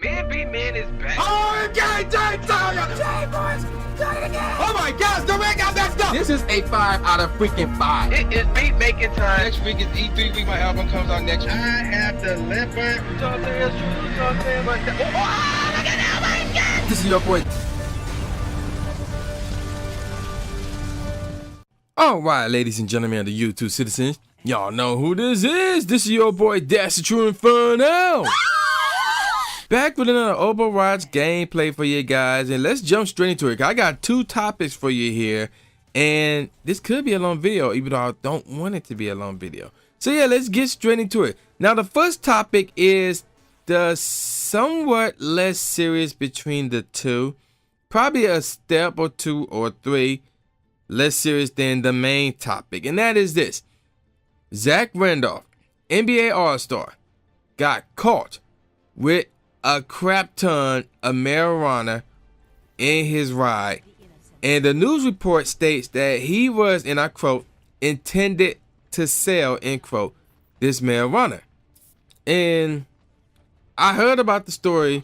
Man beat man is back. Oh, okay, boys, do it again. Oh my gosh, the ring got messed up. This is a 5 out of freaking 5. It is beat making time. Next week is E3 week. My album comes out next week. I have delivered. You know what I'm saying? It's true. You know what I'm saying? But oh, look at that, my God. This is your boy. All right, ladies and gentlemen of the YouTube citizens, y'all know who this is. This is your boy, That's the True Inferno. Back with another Overwatch gameplay for you guys, and let's jump straight into it. I got 2 topics for you here, and this could be a long video, even though I don't want it to be a long video. So yeah, let's get straight into it. Now, the first topic is the somewhat less serious between the two, probably a step or 2 or 3 less serious than the main topic, and that is this: Zach Randolph, NBA All-Star, got caught with a crap ton of marijuana in his ride, and the news report states that he was, and I quote, intended to sell, end quote, this marijuana. And I heard about the story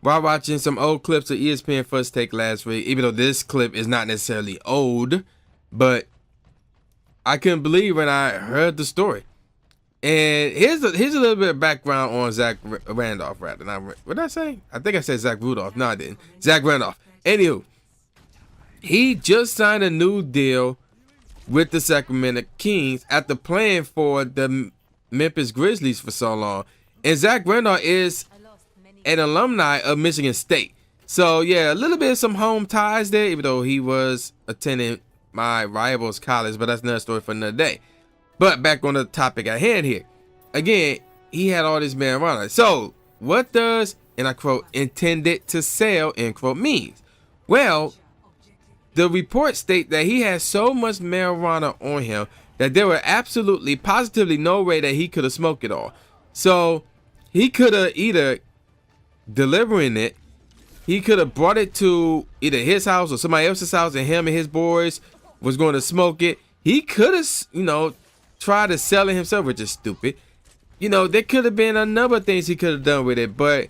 while watching some old clips of ESPN First Take last week, even though this clip is not necessarily old, but I couldn't believe when I heard the story. And here's a little bit of background on Zach Randolph, rather. Now, what did I say? I think I said Zach Rudolph. No, I didn't. Zach Randolph. Anywho, he just signed a new deal with the Sacramento Kings after playing for the Memphis Grizzlies for so long. And Zach Randolph is an alumni of Michigan State. So, yeah, a little bit of some home ties there, even though he was attending my rival's college. But that's another story for another day. But back on the topic at hand here. Again, he had all this marijuana. So, what does, and I quote, intended to sell, end quote, means? Well, the reports state that he had so much marijuana on him that there were absolutely, positively no way that he could have smoked it all. So, he could have either delivering it, he could have brought it to either his house or somebody else's house, and him and his boys was going to smoke it. He could have, try to sell it himself, which is stupid. There could have been a number of things he could have done with it, but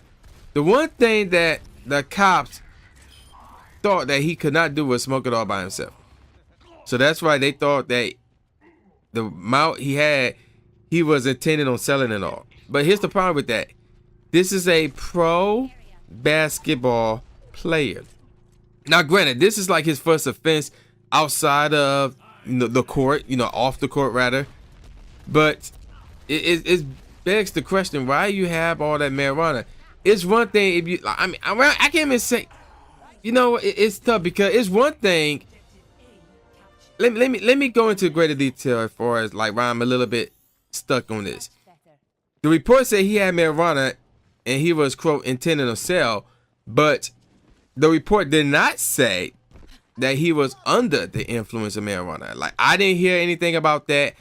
the one thing that the cops thought that he could not do was smoke it all by himself. So that's why they thought that the amount he had, he was intending on selling it all. But here's the problem with that. This is a pro basketball player. Now, granted, this is like his first offense outside of the court, off the court rather. But it begs the question, why you have all that marijuana? It's one thing if you, I can't even say, it's tough because it's one thing. Let me go into greater detail as far as like why I'm a little bit stuck on this. The report said he had marijuana and he was, quote, intending to sell, but the report did not say that he was under the influence of marijuana. Like, I didn't hear anything about that.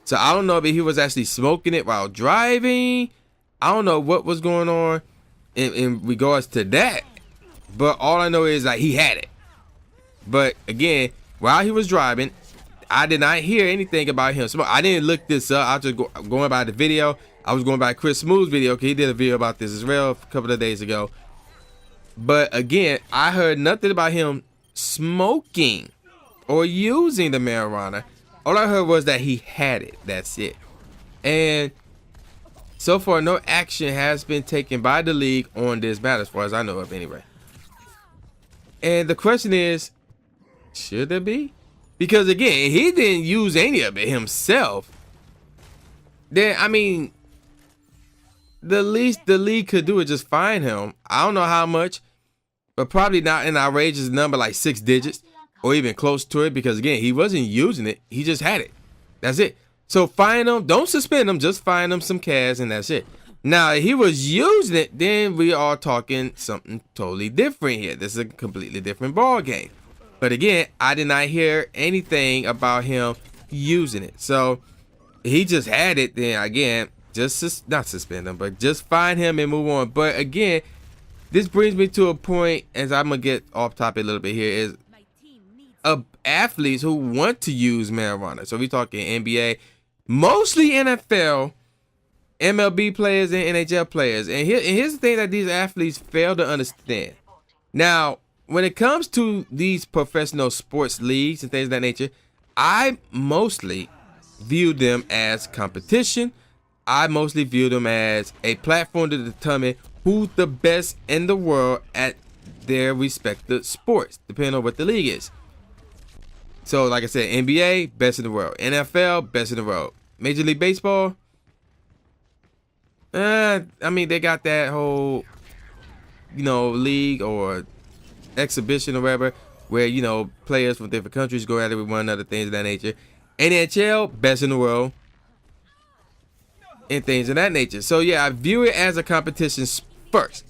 So I don't know if he was actually smoking it while driving. I don't know what was going on in regards to that. But all I know is like he had it. But again, while he was driving, I did not hear anything about him smoking. I didn't look this up. I was just going by the video. I was going by Chris Smooth's video, because he did a video about this as well a couple of days ago. But again, I heard nothing about him smoking or using the marijuana. All I heard was that he had it. That's it. And so far, no action has been taken by the league on this matter, as far as I know of anyway. And the question is, should there be? Because again, he didn't use any of it himself. Then, the least the league could do is just fine him. I don't know how much, but probably not an outrageous number like 6 digits or even close to it, because again, he wasn't using it. He just had it. That's it. So fine him. Don't suspend him. Just fine him some cash and that's it. Now, if he was using it, then we are talking something totally different here. This is a completely different ball game. But again, I did not hear anything about him using it. So he just had it. Then again, just not suspend him, but just fine him and move on. But again, this brings me to a point, as I'm going to get off topic a little bit here, is athletes who want to use marijuana. So we're talking NBA, mostly NFL, MLB players and NHL players. And here's the thing that these athletes fail to understand. Now, when it comes to these professional sports leagues and things of that nature, I mostly view them as competition. I mostly view them as a platform to determine who's the best in the world at their respective sports, depending on what the league is. So, like I said, NBA, best in the world. NFL, best in the world. Major League Baseball, I mean, they got that whole, league or exhibition or whatever, where, players from different countries go at it with one another, things of that nature. NHL, best in the world, and things of that nature. So, yeah, I view it as a competition first.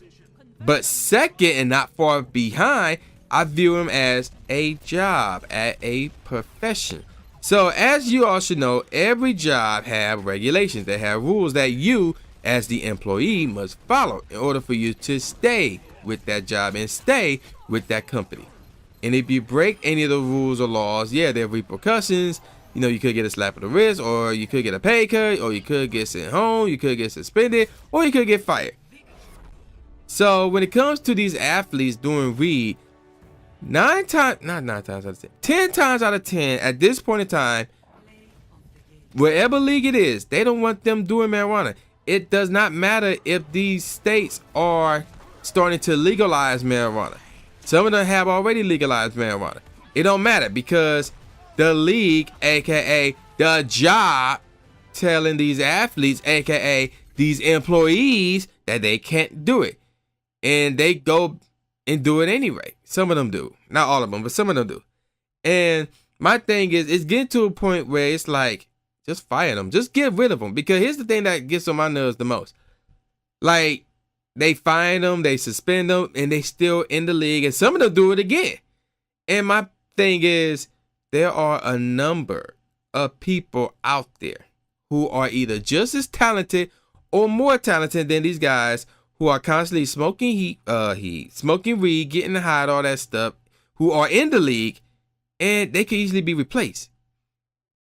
But second, and not far behind, I view them as a job, at a profession. So, as you all should know, every job have regulations. They have rules that you, as the employee, must follow in order for you to stay with that job and stay with that company. And if you break any of the rules or laws, yeah, there are repercussions. You could get a slap on the wrist, or you could get a pay cut, or you could get sent home, you could get suspended, or you could get fired. So when it comes to these athletes doing weed, 10 times out of 10, at this point in time, wherever league it is, they don't want them doing marijuana. It does not matter if these states are starting to legalize marijuana. Some of them have already legalized marijuana. It don't matter, because the league, aka the job, telling these athletes, aka these employees, that they can't do it. And they go and do it anyway. Some of them do. Not all of them, but some of them do. And my thing is, it's getting to a point where it's like, just fire them. Just get rid of them. Because here's the thing that gets on my nerves the most. Like, they fine them, they suspend them, and they still in the league. And some of them do it again. And my thing is, there are a number of people out there who are either just as talented or more talented than these guys, who are constantly smoking smoking weed, getting high, all that stuff, who are in the league, and they can easily be replaced.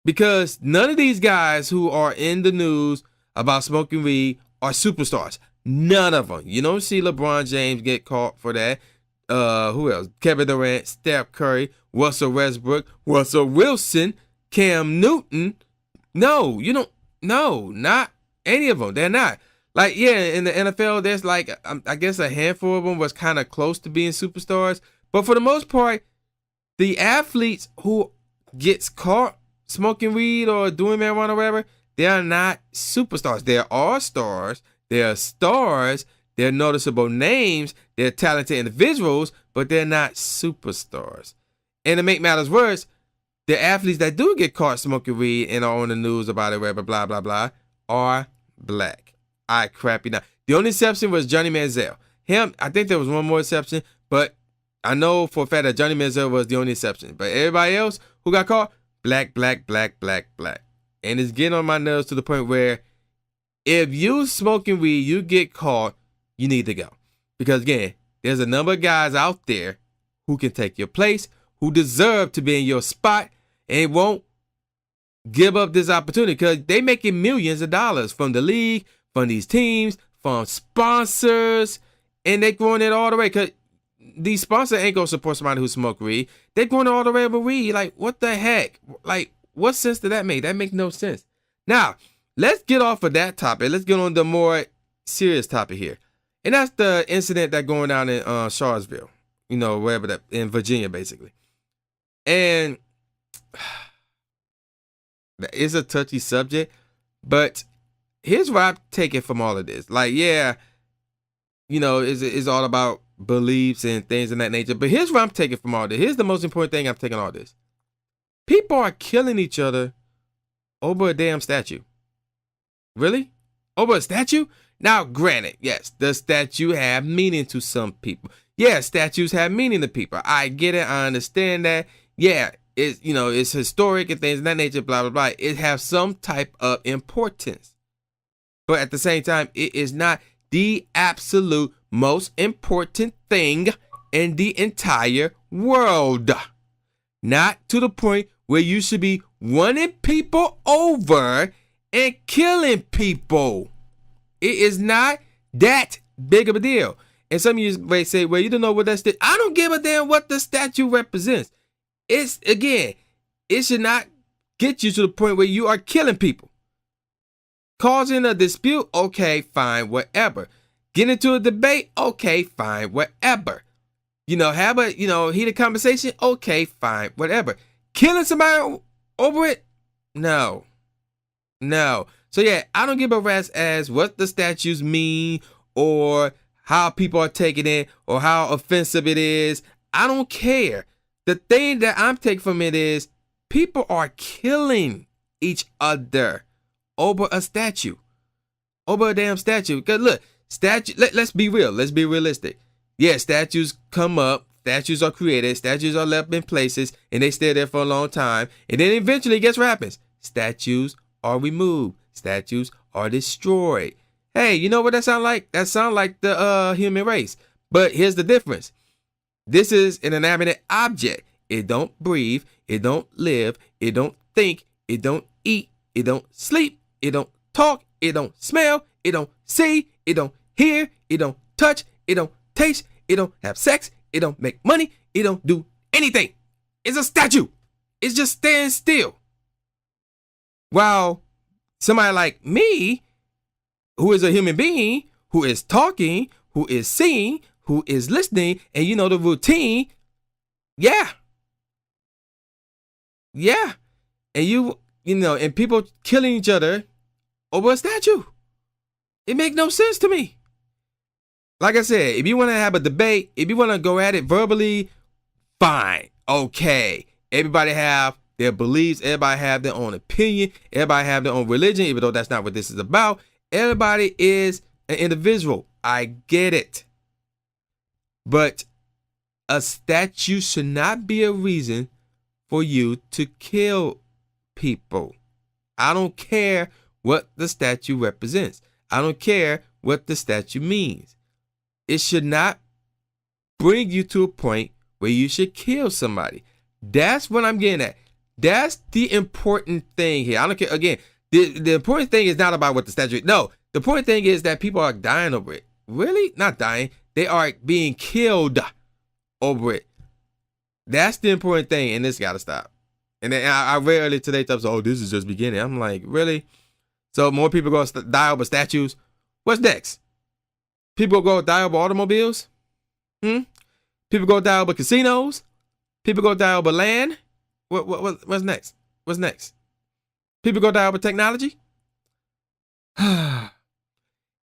Because none of these guys who are in the news about smoking weed are superstars. None of them. You don't see LeBron James get caught for that. Who else? Kevin Durant, Steph Curry, Russell Westbrook, Russell Wilson, Cam Newton. No, you don't. No, not any of them. They're not. Like, yeah, in the NFL, there's like, I guess a handful of them was kind of close to being superstars. But for the most part, the athletes who gets caught smoking weed or doing marijuana or whatever, they are not superstars. There are stars. There are stars. They're noticeable names. They're talented individuals, but they're not superstars. And to make matters worse, the athletes that do get caught smoking weed and are on the news about it, whatever, blah, blah, blah, are black. I crap you not. The only exception was Johnny Manziel. Him, I think there was one more exception, but I know for a fact that Johnny Manziel was the only exception. But everybody else who got caught, black. And it's getting on my nerves to the point where if you smoking weed, you get caught, you need to go. Because again, there's a number of guys out there who can take your place, who deserve to be in your spot, and won't give up this opportunity because they making millions of dollars from the league, from these teams, from sponsors, and they growing it all the way. Because these sponsors ain't going to support somebody who smoke weed. They're going all the way with weed. Like, what the heck? Like, what sense did that make? That makes no sense. Now, let's get off of that topic. Let's get on the more serious topic here. And that's the incident that going down in Charlottesville. Wherever that, in Virginia, basically. And it's a touchy subject, but here's what I take it from all of this. Like, yeah, it's all about beliefs and things of that nature. But here's what I'm taking from all this. Here's the most important thing I'm taking all this. People are killing each other over a damn statue. Really? Over a statue? Now, granted, yes, the statue have meaning to some people. Yeah, statues have meaning to people. I get it. I understand that. Yeah, it's historic and things of that nature, blah, blah, blah. It has some type of importance. But at the same time, it is not the absolute most important thing in the entire world. Not to the point where you should be running people over and killing people. It is not that big of a deal. And some of you may say, well, you don't know what that's. I don't give a damn what the statue represents. It's, again, it should not get you to the point where you are killing people. Causing a dispute, okay, fine, whatever. Get into a debate, okay, fine, whatever. Have a, heated conversation, okay, fine, whatever. Killing somebody over it? No. So yeah, I don't give a rat's ass what the statues mean or how people are taking it or how offensive it is. I don't care. The thing that I'm taking from it is people are killing each other over a statue. Over a damn statue. Because look, let's be real. Let's be realistic. Yeah, statues come up. Statues are created. Statues are left in places. And they stay there for a long time. And then eventually, guess what happens? Statues are removed. Statues are destroyed. Hey, you know what that sound like? That sound like the human race. But here's the difference. This is an inanimate object. It don't breathe. It don't live. It don't think. It don't eat. It don't sleep. It don't talk. It don't smell. It don't see. It don't hear. It don't touch. It don't taste. It don't have sex. It don't make money. It don't do anything. It's a statue. It's just standing still. While somebody like me, who is a human being, who is talking, who is seeing, who is listening, and you know the routine, yeah. And and people killing each other over a statue. It makes no sense to me. Like I said, if you want to have a debate, if you want to go at it verbally, fine, okay. Everybody have their beliefs. Everybody have their own opinion. Everybody have their own religion, even though that's not what this is about. Everybody is an individual. I get it. But a statue should not be a reason for you to kill people. I don't care what the statue represents. I don't care what the statue means. It should not bring you to a point where you should kill somebody. That's what I'm getting at. That's the important thing here. I don't care. Again, the important thing is not about what the statue is. No, the important thing is that people are dying over it. Really? Not dying. They are being killed over it. That's the important thing, and this got to stop. And then I read earlier today, oh, this is just beginning. I'm like, really? So more people going to die over statues? What's next? People go die over automobiles? People go die over casinos? People go die over land? What's next? What's next? People go die over technology?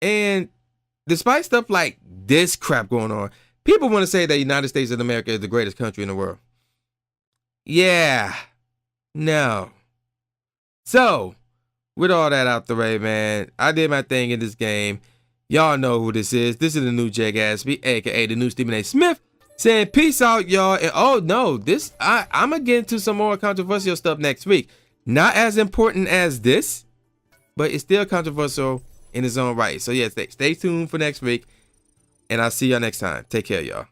And despite stuff like this crap going on, people want to say that the United States of America is the greatest country in the world. Yeah. No. So, with all that out the way, man, I did my thing in this game. Y'all know who this is. This is the new Jay Gatsby, a.k.a. the new Stephen A. Smith, saying peace out, y'all. And oh, no, I'm going to get into some more controversial stuff next week. Not as important as this, but it's still controversial in its own right. So, yeah, stay tuned for next week, and I'll see y'all next time. Take care, y'all.